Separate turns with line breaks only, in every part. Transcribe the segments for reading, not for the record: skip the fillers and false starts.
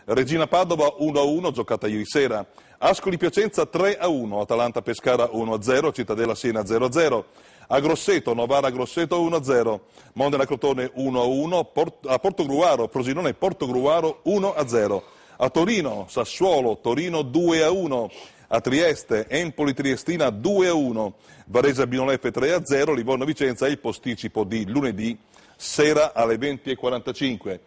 Regina Padova 1-1, giocata ieri sera. Ascoli Piacenza 3-1, Atalanta Pescara 1-0, Cittadella Siena 0-0. A Grosseto, Novara Grosseto 1-0, Modena Crotone 1-1, a Portogruaro, Frosinone Portogruaro 1-0. A Torino, Sassuolo, Torino 2-1. A Trieste, Empoli Triestina 2-1, Varese Binolefe 3-0, Livorno Vicenza il posticipo di lunedì sera alle 20:45.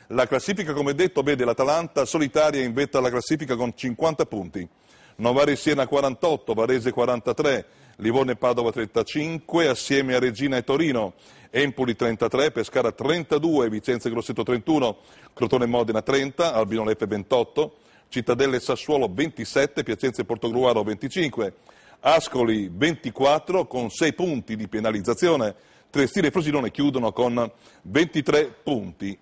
La classifica, come detto, vede l'Atalanta solitaria in vetta alla classifica con 50 punti. Novara Siena 48, Varese 43, Livorno e Padova 35, assieme a Regina e Torino. Empoli 33, Pescara 32, Vicenza e Grosseto 31, Crotone e Modena 30, Albinolefe 28, Cittadella e Sassuolo 27, Piacenza e Portogruaro 25, Ascoli 24 con 6 punti di penalizzazione, Triestina e Frosinone chiudono con 23 punti.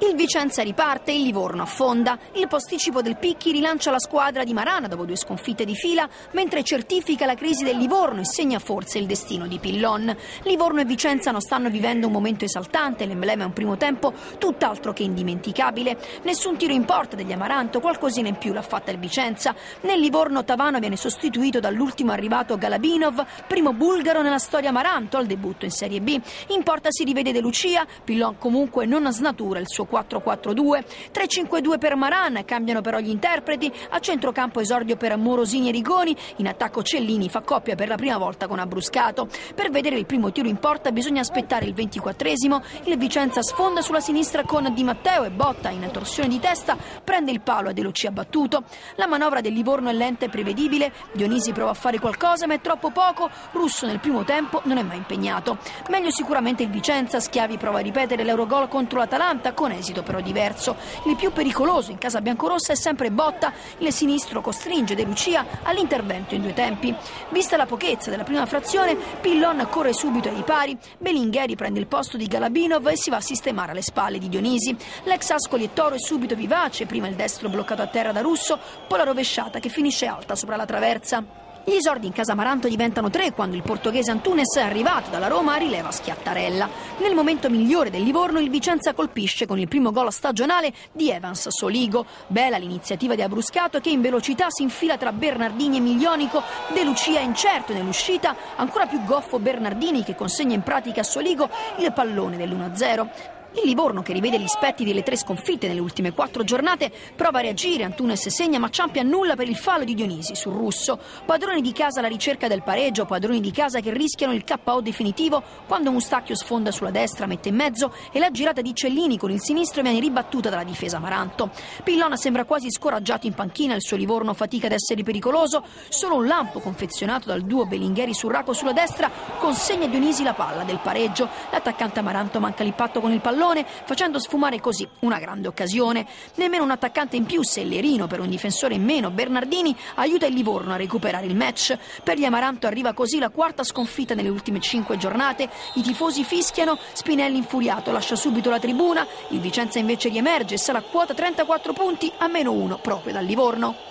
Il Vicenza riparte, il Livorno affonda. Il posticipo del Picchi rilancia la squadra di Marana dopo 2 sconfitte di fila, mentre certifica la crisi del Livorno e segna forse il destino di Pillon. Livorno e Vicenza non stanno vivendo un momento esaltante, l'emblema è un primo tempo tutt'altro che indimenticabile. Nessun tiro in porta degli Amaranto, qualcosina in più l'ha fatta il Vicenza. Nel Livorno Tavano viene sostituito dall'ultimo arrivato Galabinov, primo bulgaro nella storia Amaranto al debutto in Serie B. In porta si rivede De Lucia, Pillon comunque non snatura il suo 4-4-2, 3-5-2 per Maran, cambiano però gli interpreti, a centrocampo esordio per Morosini e Rigoni, in attacco Cellini fa coppia per la prima volta con Abruscato. Per vedere il primo tiro in porta bisogna aspettare il 24esimo, il Vicenza sfonda sulla sinistra con Di Matteo e Botta in torsione di testa, prende il palo a De Lucia battuto. La manovra del Livorno è lenta e prevedibile, Dionisi prova a fare qualcosa ma è troppo poco, Russo nel primo tempo non è mai impegnato. Meglio sicuramente il Vicenza, Schiavi prova a ripetere l'Eurogol contro l'Atalanta con esito però diverso. Il più pericoloso in casa biancorossa è sempre Botta, il sinistro costringe De Lucia all'intervento in 2 tempi. Vista la pochezza della prima frazione, Pillon corre subito ai ripari, Belingheri prende il posto di Galabinov e si va a sistemare alle spalle di Dionisi. L'ex Ascoli e Toro è subito vivace, prima il destro bloccato a terra da Russo, poi la rovesciata che finisce alta sopra la traversa. Gli esordi in casa Amaranto diventano 3 quando il portoghese Antunes, arrivato dalla Roma, rileva Schiattarella. Nel momento migliore del Livorno il Vicenza colpisce con il primo gol stagionale di Evans Soligo. Bella l'iniziativa di Abruscato che in velocità si infila tra Bernardini e Miglionico, De Lucia incerto nell'uscita, ancora più goffo Bernardini che consegna in pratica a Soligo il pallone dell'1-0. Il Livorno, che rivede gli spetti delle 3 sconfitte nelle ultime 4 giornate, prova a reagire, Antunes segna ma Ciampi annulla per il fallo di Dionisi sul Russo. Padroni di casa alla ricerca del pareggio, padroni di casa che rischiano il KO definitivo quando Mustacchio sfonda sulla destra, mette in mezzo e la girata di Cellini con il sinistro viene ribattuta dalla difesa Amaranto. Pillon sembra quasi scoraggiato in panchina, il suo Livorno fatica ad essere pericoloso, solo un lampo confezionato dal duo Belingheri-Surraco sulla destra consegna a Dionisi la palla del pareggio. L'attaccante Amaranto manca l'impatto con il pallone, facendo sfumare così una grande occasione. Nemmeno un attaccante in più, Sellerino, per un difensore in meno, Bernardini, aiuta il Livorno a recuperare il match. Per gli Amaranto arriva così la 4ª sconfitta nelle ultime 5 giornate. I tifosi fischiano, Spinelli infuriato lascia subito la tribuna, il Vicenza invece riemerge e sarà quota 34 punti a -1 proprio dal Livorno.